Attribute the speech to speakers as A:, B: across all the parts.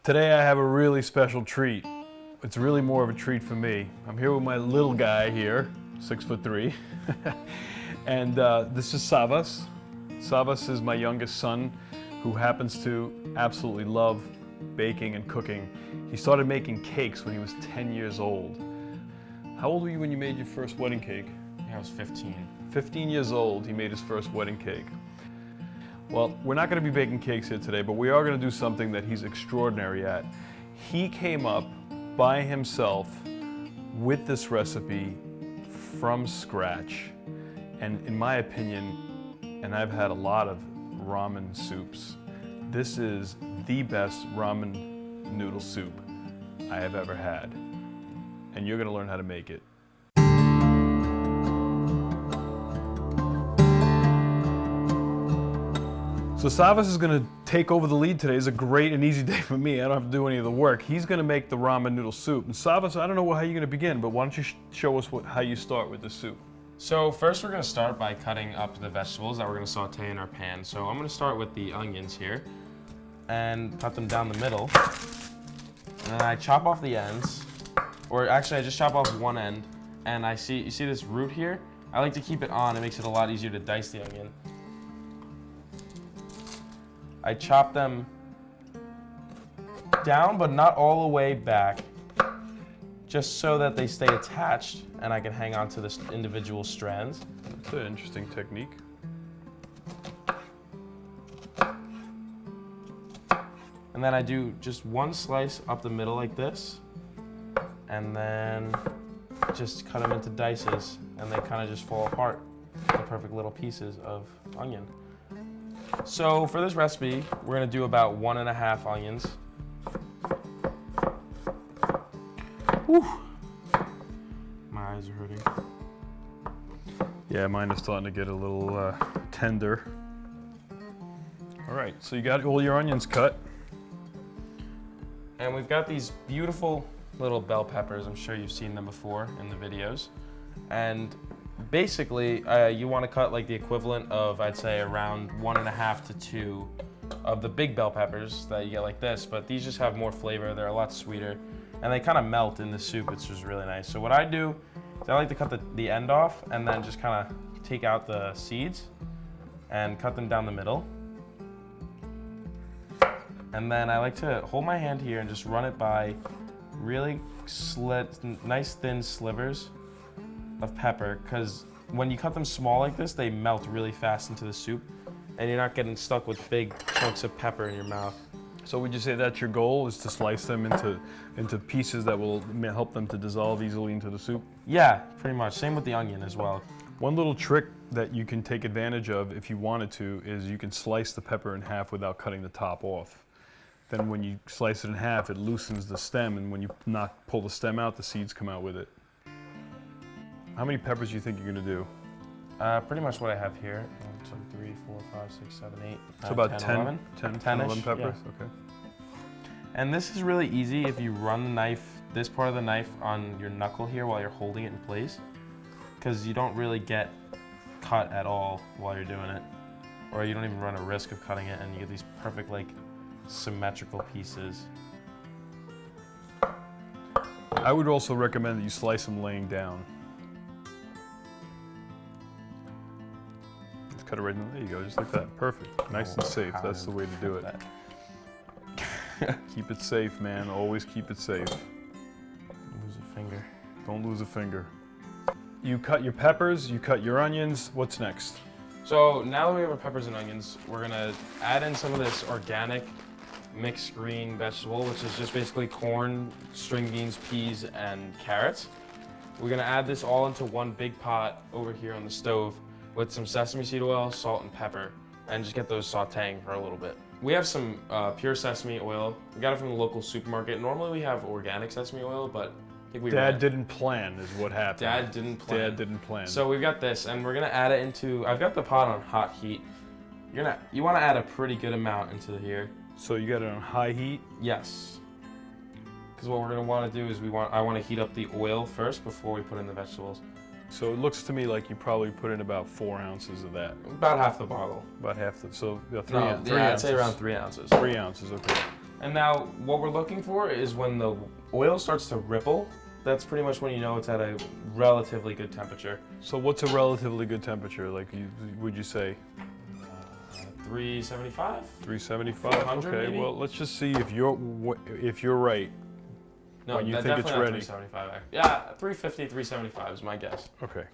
A: Today I have a really special treat. It's really more of a treat for me. I'm here with my little guy here, 6'3", and this is Savas. Savas is my youngest son, who happens to absolutely love baking and cooking. He started making cakes when he was 10 years old. How old were you when you made your first wedding cake?
B: Yeah, I was 15.
A: 15 years old, he made his first wedding cake. Well, we're not going to be baking cakes here today, but we are going to do something that he's extraordinary at. He came up by himself with this recipe from scratch. And in my opinion, and I've had a lot of ramen soups, this is the best ramen noodle soup I have ever had. And you're going to learn how to make it. So Savas is going to take over the lead today. It's a great and easy day for me. I don't have to do any of the work. He's going to make the ramen noodle soup. And Savas, I don't know how you're going to begin, but why don't you show us how you start with the soup?
B: So first we're going to start by cutting up the vegetables that we're going to saute in our pan. So I'm going to start with the onions here and cut them down the middle. And then I chop off the ends, or actually I just chop off one end. And you see this root here? I like to keep it on. It makes it a lot easier to dice the onion. I chop them down, but not all the way back, just so that they stay attached and I can hang on to the individual strands.
A: That's an interesting technique.
B: And then I do just one slice up the middle like this, and then just cut them into dices, and they kind of just fall apart, the perfect little pieces of onion. So for this recipe, we're gonna do about 1.5 onions. Whew. My eyes are hurting.
A: Yeah, mine is starting to get a little tender. All right, so you got all your onions cut.
B: And we've got these beautiful little bell peppers. I'm sure you've seen them before in the videos. And basically, you want to cut like the equivalent of, I'd say, around 1.5 to 2 of the big bell peppers that you get like this, but these just have more flavor. They're a lot sweeter, and they kind of melt in the soup, which is really nice. So what I do is I like to cut the end off and then just kind of take out the seeds and cut them down the middle. And then I like to hold my hand here and just run it by really nice thin slivers of pepper, because when you cut them small like this, they melt really fast into the soup, and you're not getting stuck with big chunks of pepper in your mouth.
A: So would you say that's your goal, is to slice them into pieces that will help them to dissolve easily into the soup?
B: Yeah, pretty much. Same with the onion as well.
A: One little trick that you can take advantage of if you wanted to is you can slice the pepper in half without cutting the top off. Then when you slice it in half, it loosens the stem, and when you pull the stem out, the seeds come out with it. How many peppers do you think you're going to do?
B: Pretty much what I have here. 1, 2, 3, 4, 5, 6, 7, 8.
A: So about 10,
B: 11?
A: 11 peppers? Yeah. Okay.
B: And this is really easy if you run the knife, this part of the knife, on your knuckle here while you're holding it in place, because you don't really get cut at all while you're doing it. Or you don't even run a risk of cutting it, and you get these perfect, like, symmetrical pieces.
A: I would also recommend that you slice them laying down. Just cut it right in. There you go, just like that. Perfect. Nice and safe. That's the way to do it. Keep it safe, man. Always keep it safe.
B: Don't lose a finger.
A: Don't lose a finger. You cut your peppers, you cut your onions. What's next?
B: So now that we have our peppers and onions, we're gonna add in some of this organic mixed green vegetable, which is just basically corn, string beans, peas, and carrots. We're gonna add this all into one big pot over here on the stove with some sesame seed oil, salt, and pepper, and just get those sauteing for a little bit. We have some pure sesame oil. We got it from the local supermarket. Normally we have organic sesame oil, but I think
A: Dad didn't plan is what happened.
B: Dad didn't plan.
A: Dad didn't plan.
B: So we've got this, and we're gonna add it into, I've got the pot on hot heat. You wanna add a pretty good amount into here.
A: So you got it on high heat?
B: Yes. Because what we're gonna wanna do is I wanna heat up the oil first before we put in the vegetables.
A: So it looks to me like you probably put in about 4 ounces of that.
B: About half the bottle.
A: About half the, so 3
B: No,
A: ounces.
B: yeah, I'd say around 3 ounces.
A: 3 ounces, okay.
B: And now what we're looking for is when the oil starts to ripple, that's pretty much when you know it's at a relatively good temperature.
A: So what's a relatively good temperature? Like, would you say
B: 375?
A: 375?
B: 400
A: Okay,
B: maybe?
A: well, let's just see if you're right.
B: No,
A: When you
B: that
A: think it's
B: definitely not
A: ready.
B: 375. Yeah, 350, 375 is my guess.
A: Okay.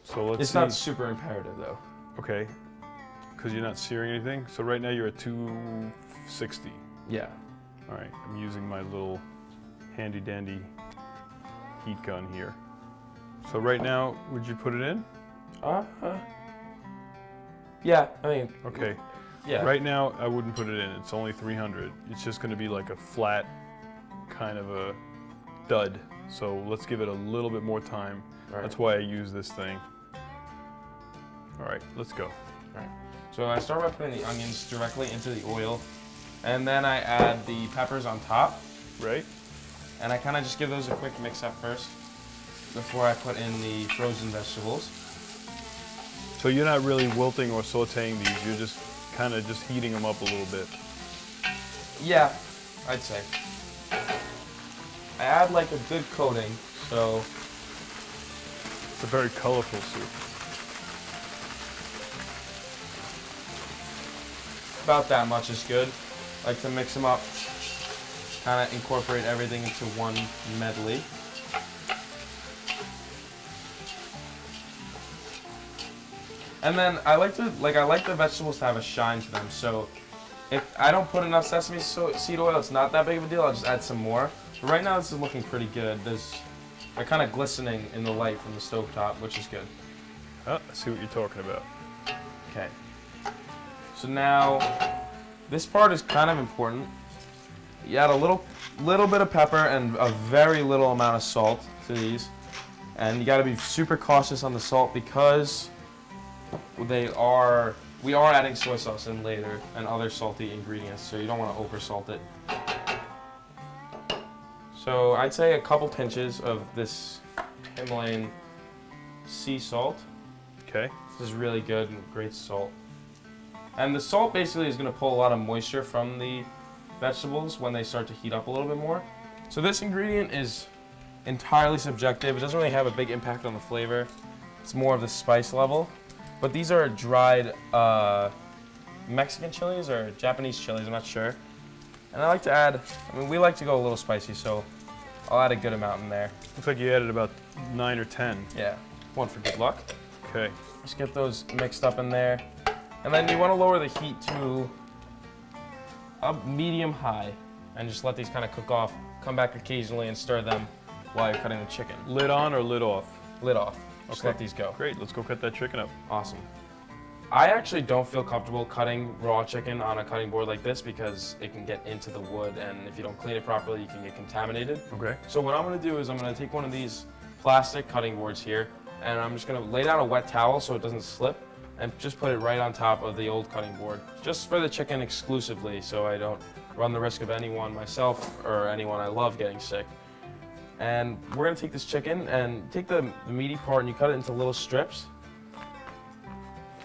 A: So let's
B: It's
A: see.
B: not super imperative though.
A: Okay. Because you're not searing anything. So right now you're at 260.
B: Yeah.
A: All right. I'm using my little handy dandy heat gun here. So right now, would you put it in?
B: Yeah, I mean,
A: Okay.
B: yeah.
A: Right now, I wouldn't put it in. It's only 300. It's just going to be like a flat kind of a dud. So let's give it a little bit more time.
B: Right.
A: That's why I use this thing. All right, let's go.
B: So I start by putting the onions directly into the oil, and then I add the peppers on top,
A: Right?
B: and I kind of just give those a quick mix up first before I put in the frozen vegetables.
A: So you're not really wilting or sauteing these. You're just kind of just heating them up a little bit.
B: Yeah, I'd say. I add like a good coating, so
A: It's a very colorful soup.
B: about that much is good. Like to mix them up, kind of incorporate everything into one medley. And then I like the vegetables to have a shine to them. So if I don't put enough sesame seed oil, it's not that big of a deal. I'll just add some more. But right now this is looking pretty good. They're kind of glistening in the light from the stovetop, which is good.
A: Oh, I see what you're talking about.
B: Okay. So now, this part is kind of important. You add a little bit of pepper and a very little amount of salt to these. And you gotta be super cautious on the salt because we are adding soy sauce in later and other salty ingredients, so you don't wanna over salt it. So I'd say a couple pinches of this Himalayan sea salt.
A: Okay.
B: This is really good and great salt. And the salt basically is going to pull a lot of moisture from the vegetables when they start to heat up a little bit more. So this ingredient is entirely subjective. It doesn't really have a big impact on the flavor. It's more of the spice level. But these are dried Mexican chilies or Japanese chilies, I'm not sure. And I like to add, we like to go a little spicy, so I'll add a good amount in there.
A: Looks like you added about 9 or 10.
B: Yeah, one for good luck.
A: Okay.
B: Just get those mixed up in there. And then you want to lower the heat to a medium high and just let these kind of cook off. Come back occasionally and stir them while you're cutting the chicken.
A: Lid on or lid off?
B: Lid off. Just
A: Okay.
B: let these go.
A: Great, let's go cut that chicken up.
B: Awesome. I actually don't feel comfortable cutting raw chicken on a cutting board like this because it can get into the wood, and if you don't clean it properly, you can get contaminated.
A: Okay.
B: So what I'm gonna do is I'm gonna take one of these plastic cutting boards here, and I'm just gonna lay down a wet towel so it doesn't slip, and just put it right on top of the old cutting board, just for the chicken exclusively, so I don't run the risk of anyone, myself, or anyone I love getting sick. And we're gonna take this chicken and take the meaty part and you cut it into little strips,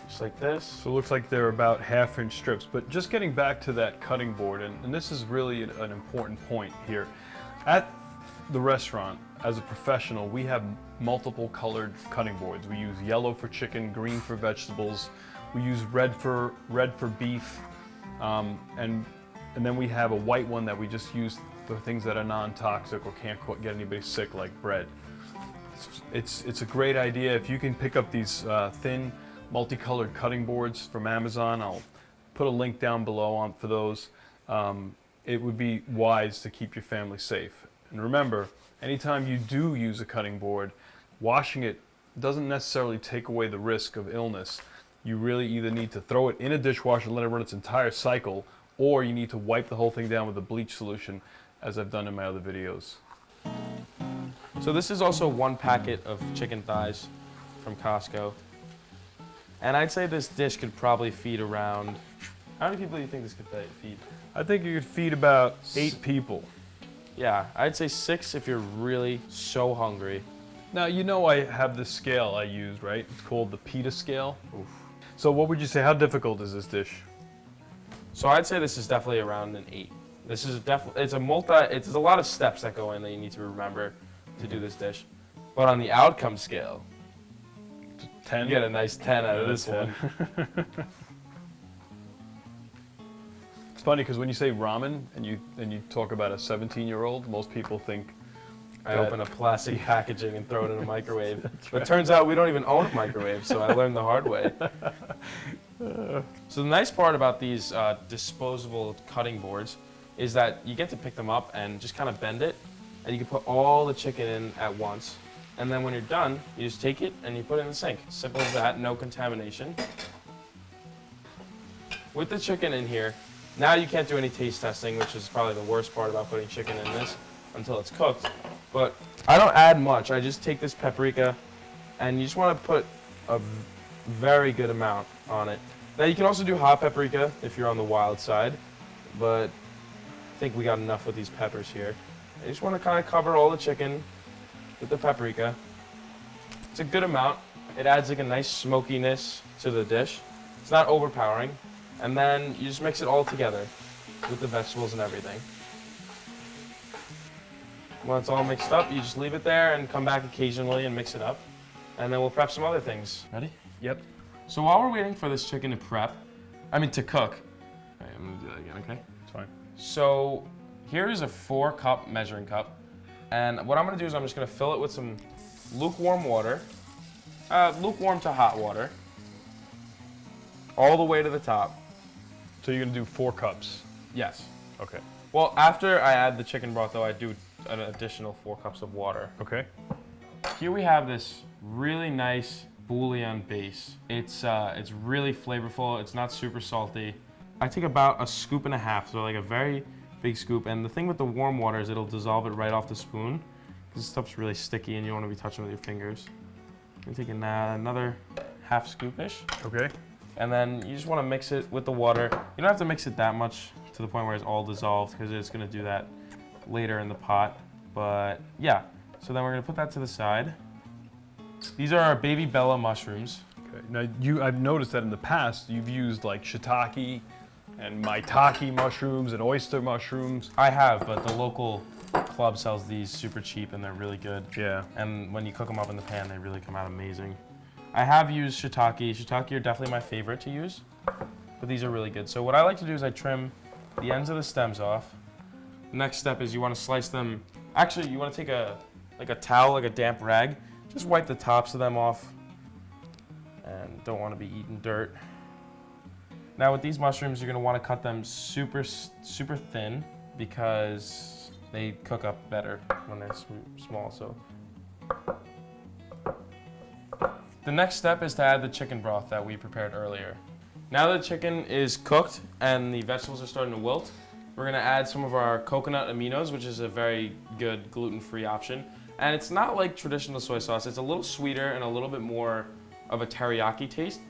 B: just like this.
A: So it looks like they're about 1/2-inch strips. But just getting back to that cutting board, and this is really an important point here. At the restaurant, as a professional, we have multiple colored cutting boards. We use yellow for chicken, green for vegetables. We use red for beef, and then we have a white one that we just use for things that are non-toxic or can't get anybody sick, like bread. It's a great idea if you can pick up these thin, multicolored cutting boards from Amazon. I'll put a link down below for those. It would be wise to keep your family safe. And remember, anytime you do use a cutting board, washing it doesn't necessarily take away the risk of illness. You really either need to throw it in a dishwasher and let it run its entire cycle, or you need to wipe the whole thing down with a bleach solution, as I've done in my other videos.
B: So this is also one packet of chicken thighs from Costco. And I'd say this dish could probably feed around, how many people do you think this could feed?
A: I think you could feed about 8 people.
B: Yeah, I'd say 6 if you're really so hungry.
A: Now, you know I have this scale I use, right? It's called the PETA scale. Oof. So what would you say, how difficult is this dish?
B: So I'd say this is definitely around an 8. This is definitely, it's a lot of steps that go in that you need to remember to do this dish. But on the outcome scale,
A: 10?
B: you get a nice 10 out of this
A: 10.
B: one.
A: It's funny because when you say ramen and you talk about a 17-year-old, most people think
B: I open a plastic packaging and throw it in a microwave. But it turns out we don't even own a microwave, so I learned the hard way. So the nice part about these disposable cutting boards is that you get to pick them up and just kind of bend it, and you can put all the chicken in at once. And then when you're done, you just take it and you put it in the sink. Simple as that, no contamination. With the chicken in here, now you can't do any taste testing, which is probably the worst part about putting chicken in this until it's cooked. But I don't add much. I just take this paprika and you just want to put a very good amount on it. Now you can also do hot paprika if you're on the wild side, but I think we got enough with these peppers here. I just want to kind of cover all the chicken with the paprika. It's a good amount. It adds like a nice smokiness to the dish. It's not overpowering. And then you just mix it all together with the vegetables and everything. When it's all mixed up, you just leave it there and come back occasionally and mix it up. And then we'll prep some other things. Ready?
A: Yep.
B: So while we're waiting for this chicken to to cook. Okay, I'm gonna do that again, okay?
A: It's fine.
B: So here is a 4-cup measuring cup. And what I'm gonna do is I'm just gonna fill it with some lukewarm water. Lukewarm to hot water. All the way to the top.
A: So you're gonna do 4 cups.
B: Yes.
A: Okay.
B: Well, after I add the chicken broth though, I do an additional 4 cups of water.
A: Okay.
B: Here we have this really nice bouillon base. It's really flavorful. It's not super salty. I take about a scoop and a half, so like a very big scoop. And the thing with the warm water is it'll dissolve it right off the spoon. This stuff's really sticky and you don't want to be touching with your fingers. I'm taking another half scoop-ish.
A: Okay.
B: And then you just want to mix it with the water. You don't have to mix it that much to the point where it's all dissolved because it's going to do that later in the pot. But yeah, so then we're going to put that to the side. These are our baby Bella mushrooms.
A: Okay. Now I've noticed that in the past you've used like shiitake and maitake mushrooms and oyster mushrooms.
B: I have, but the local club sells these super cheap and they're really good.
A: Yeah.
B: And when you cook them up in the pan, they really come out amazing. I have used shiitake. Shiitake are definitely my favorite to use, but these are really good. So what I like to do is I trim the ends of the stems off. The next step is you want to slice them. Actually, you want to take a towel, like a damp rag, just wipe the tops of them off, and don't want to be eating dirt. Now with these mushrooms, you're going to want to cut them super thin because they cook up better when they're small. So. The next step is to add the chicken broth that we prepared earlier. Now the chicken is cooked and the vegetables are starting to wilt, we're gonna add some of our coconut aminos, which is a very good gluten-free option. And it's not like traditional soy sauce. It's a little sweeter and a little bit more of a teriyaki taste,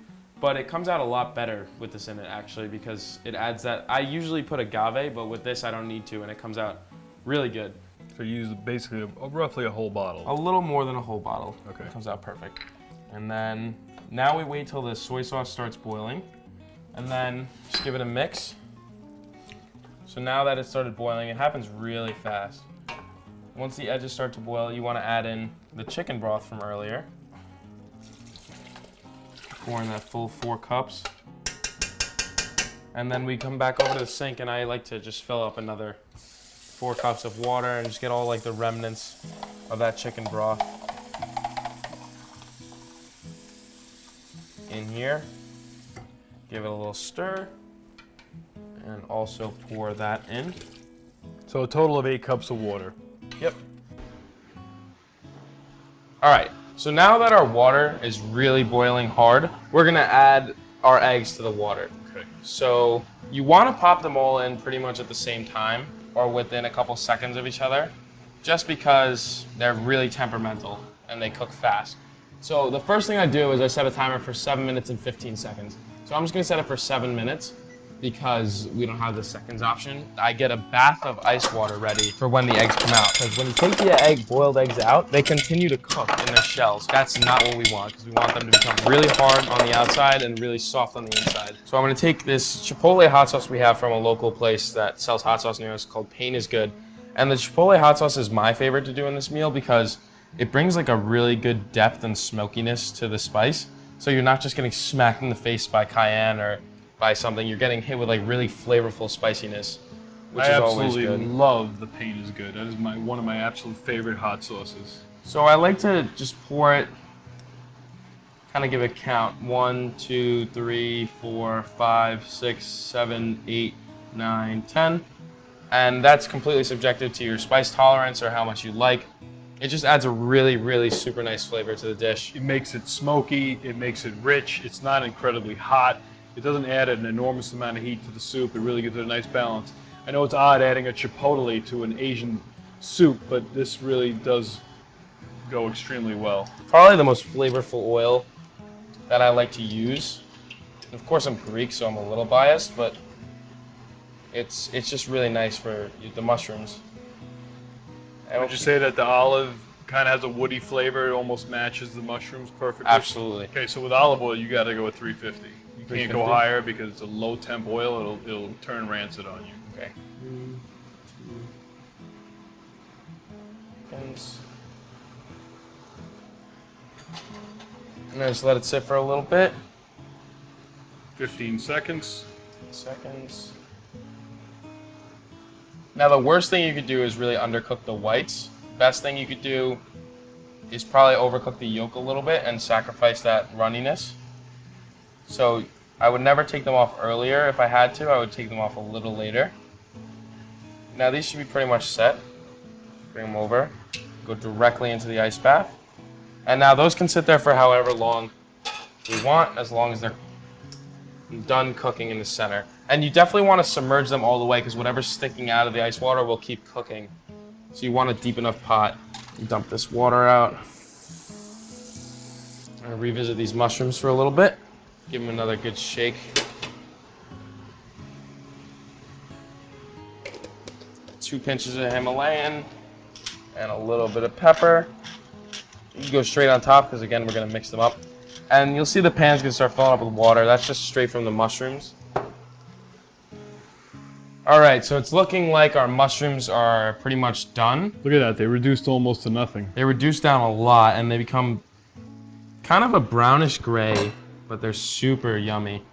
B: but it comes out a lot better with this in it actually because it adds that. I usually put agave, but with this I don't need to and it comes out really good.
A: So you use basically roughly a whole bottle.
B: A little more than a whole bottle.
A: Okay.
B: It comes out perfect. And then now we wait till the soy sauce starts boiling and then just give it a mix. So now that it started boiling, it happens really fast. Once the edges start to boil, you want to add in the chicken broth from earlier. Pour in that full 4 cups. And then we come back over to the sink and I like to just fill up another 4 cups of water and just get all like the remnants of that chicken broth in here. Give it a little stir and also pour that in.
A: So a total of 8 cups of water.
B: Yep. All right, so now that our water is really boiling hard, we're gonna add our eggs to the water.
A: Okay.
B: So you wanna pop them all in pretty much at the same time or within a couple seconds of each other, just because they're really temperamental and they cook fast. So the first thing I do is I set a timer for 7 minutes and 15 seconds. So I'm just gonna set it for 7 minutes. because we don't have the seconds option, I get a bath of ice water ready for when the eggs come out. Because when you take the boiled eggs out, they continue to cook in their shells. That's not what we want, because we want them to become really hard on the outside and really soft on the inside. So I'm gonna take this Chipotle hot sauce we have from a local place that sells hot sauce near us called Pain is Good. And the Chipotle hot sauce is my favorite to do in this meal because it brings like a really good depth and smokiness to the spice. So you're not just getting smacked in the face by cayenne or by something, you're getting hit with like really flavorful spiciness, which is always good.
A: I absolutely love the Pain is Good. That is one of my absolute favorite hot sauces.
B: So I like to just pour it, kind of give it a count. 1, 2, 3, 4, 5, 6, 7, 8, 9, 10. And that's completely subjective to your spice tolerance or how much you like. It just adds a really, really super nice flavor to the dish.
A: It makes it smoky, it makes it rich, it's not incredibly hot. It doesn't add an enormous amount of heat to the soup. It really gives it a nice balance. I know it's odd adding a chipotle to an Asian soup, but this really does go extremely well.
B: Probably the most flavorful oil that I like to use. Of course, I'm Greek, so I'm a little biased, but it's just really nice for the mushrooms.
A: Would you say that the olive kind of has a woody flavor? It almost matches the mushrooms perfectly?
B: Absolutely.
A: Okay, so with olive oil, you got to go with 350. You can't go
B: 350?
A: higher because it's a low temp oil. It'll turn rancid on you.
B: Okay. 3, 2 seconds. And then just let it sit for a little bit.
A: 15 seconds.
B: Seconds. Now the worst thing you could do is really undercook the whites. Best thing you could do is probably overcook the yolk a little bit and sacrifice that runniness. So I would never take them off earlier. If I had to, I would take them off a little later. Now these should be pretty much set. Bring them over, go directly into the ice bath. And now those can sit there for however long we want, as long as they're done cooking in the center. And you definitely want to submerge them all the way because whatever's sticking out of the ice water will keep cooking. So you want a deep enough pot. Dump this water out. I'm gonna revisit these mushrooms for a little bit. Give them another good shake. Two pinches of Himalayan and a little bit of pepper. You can go straight on top because again, we're gonna mix them up. And you'll see the pan's gonna start filling up with water. That's just straight from the mushrooms. All right, so it's looking like our mushrooms are pretty much done.
A: Look at that, they reduced almost to nothing.
B: They reduce down a lot and they become kind of a brownish gray, but they're super yummy.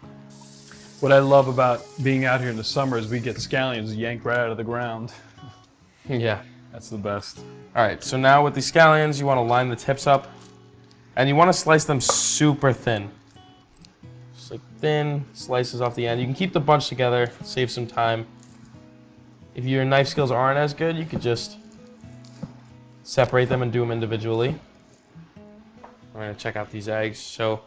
A: What I love about being out here in the summer is we get scallions yanked right out of the ground.
B: Yeah.
A: That's the best.
B: All right, so now with the scallions, you want to line the tips up and you want to slice them super thin. Just like thin slices off the end. You can keep the bunch together, save some time. If your knife skills aren't as good, you could just separate them and do them individually. We're gonna check out these eggs. So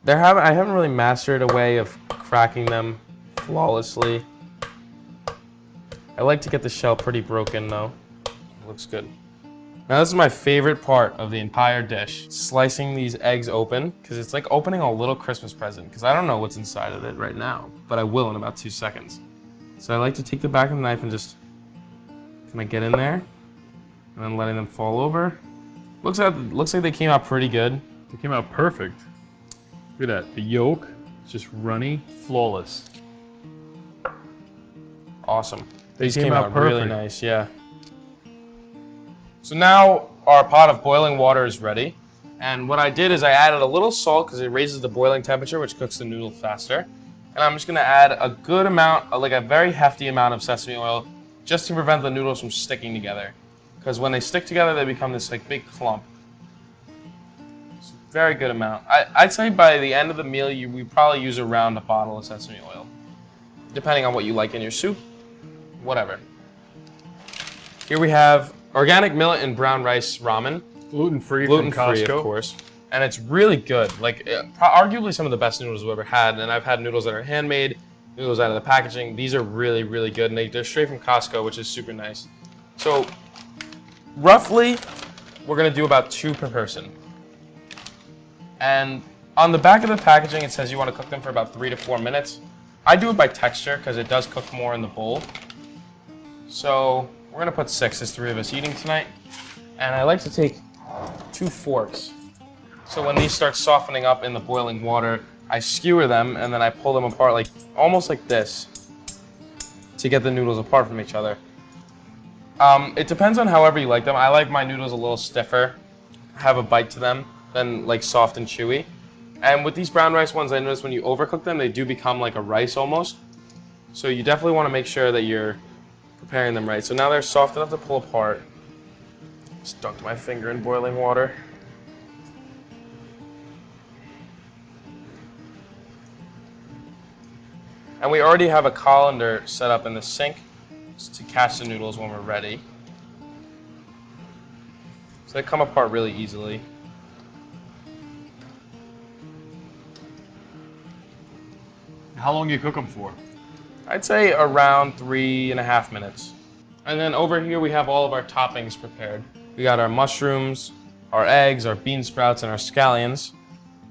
B: I haven't really mastered a way of cracking them flawlessly. I like to get the shell pretty broken though. Looks good. Now this is my favorite part of the entire dish. Slicing these eggs open, because it's like opening a little Christmas present, because I don't know what's inside of it right now, but I will in about 2 seconds. So I like to take the back of the knife and just kind of get in there, and then letting them fall over. Looks like they came out pretty good.
A: They came out perfect. Look at that, the yolk is just runny, flawless.
B: Awesome.
A: They
B: These
A: came out
B: really
A: perfect.
B: nice, yeah. So now our pot of boiling water is ready. And what I did is I added a little salt because it raises the boiling temperature, which cooks the noodle faster. And I'm just gonna add a good amount, like a very hefty amount of sesame oil, just to prevent the noodles from sticking together. Because when they stick together, they become this like big clump. It's a very good amount. I'd say by the end of the meal, we probably use around a bottle of sesame oil. Depending on what you like in your soup, whatever. Here we have organic millet and brown rice ramen.
A: Gluten-free from
B: Gluten-free,
A: Costco.
B: of course. And it's really good. Like, arguably some of the best noodles I've ever had. And I've had noodles that are handmade, noodles out of the packaging. These are really, really good. And they're straight from Costco, which is super nice. So, roughly, we're going to do about 2 per person. And on the back of the packaging, it says you want to cook them for about 3 to 4 minutes. I do it by texture because it does cook more in the bowl. So we're gonna put 6. There's 3 of us eating tonight. And I like to take 2 forks. So when these start softening up in the boiling water, I skewer them and then I pull them apart like almost like this to get the noodles apart from each other. It depends on however you like them. I like my noodles a little stiffer, have a bite to them, than like soft and chewy. And with these brown rice ones, I notice when you overcook them, they do become like a rice almost. So you definitely want to make sure that you're preparing them right. So now they're soft enough to pull apart. Just dunked my finger in boiling water. And we already have a colander set up in the sink to catch the noodles when we're ready. So they come apart really easily.
A: How long do you cook them for?
B: I'd say around 3.5 minutes. And then over here we have all of our toppings prepared. We got our mushrooms, our eggs, our bean sprouts, and our scallions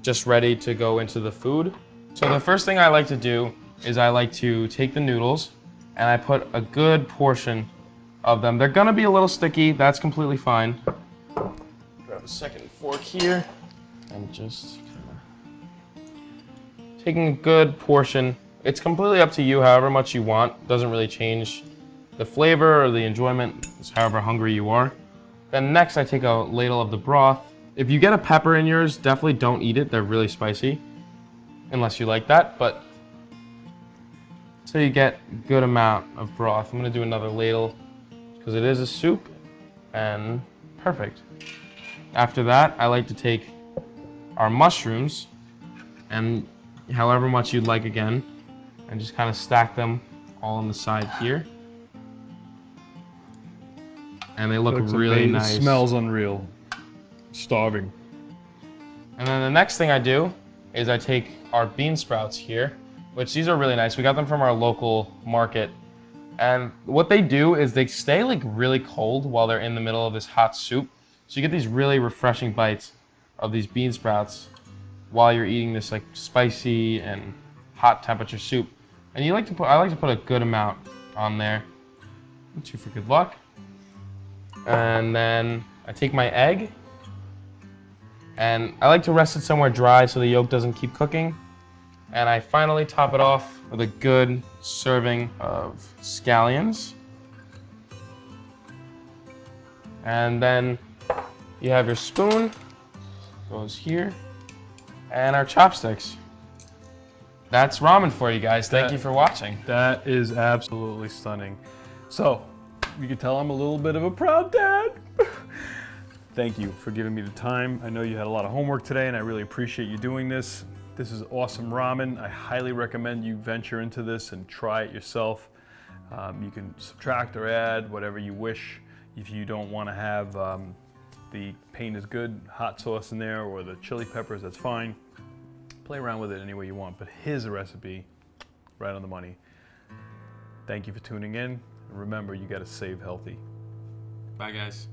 B: just ready to go into the food. So the first thing I like to do is I like to take the noodles and I put a good portion of them. They're gonna be a little sticky, that's completely fine. Grab a second fork here and just taking a good portion. It's completely up to you, however much you want. Doesn't really change the flavor or the enjoyment, it's however hungry you are. Then next I take a ladle of the broth. If you get a pepper in yours, definitely don't eat it. They're really spicy, unless you like that. But so you get a good amount of broth. I'm gonna do another ladle because it is a soup, and perfect. After that, I like to take our mushrooms and however much you'd like again, and just kind of stack them all on the side here. And they look really nice.
A: It smells unreal. Starving.
B: And then the next thing I do is I take our bean sprouts here, which these are really nice. We got them from our local market. And what they do is they stay like really cold while they're in the middle of this hot soup. So you get these really refreshing bites of these bean sprouts while you're eating this like spicy and hot temperature soup. And I like to put a good amount on there. 2 for good luck. And then I take my egg and I like to rest it somewhere dry so the yolk doesn't keep cooking. And I finally top it off with a good serving of scallions. And then you have your spoon, goes here, and our chopsticks. That's ramen for you guys. Thank you for watching.
A: That is absolutely stunning. So, you can tell I'm a little bit of a proud dad. Thank you for giving me the time. I know you had a lot of homework today and I really appreciate you doing this. This is awesome ramen. I highly recommend you venture into this and try it yourself. You can subtract or add whatever you wish. If you don't want to have the Pain is Good hot sauce in there or the chili peppers, that's fine. Play around with it any way you want, but here's a recipe right on the money. Thank you for tuning in. Remember, you got to save healthy.
B: Bye, guys.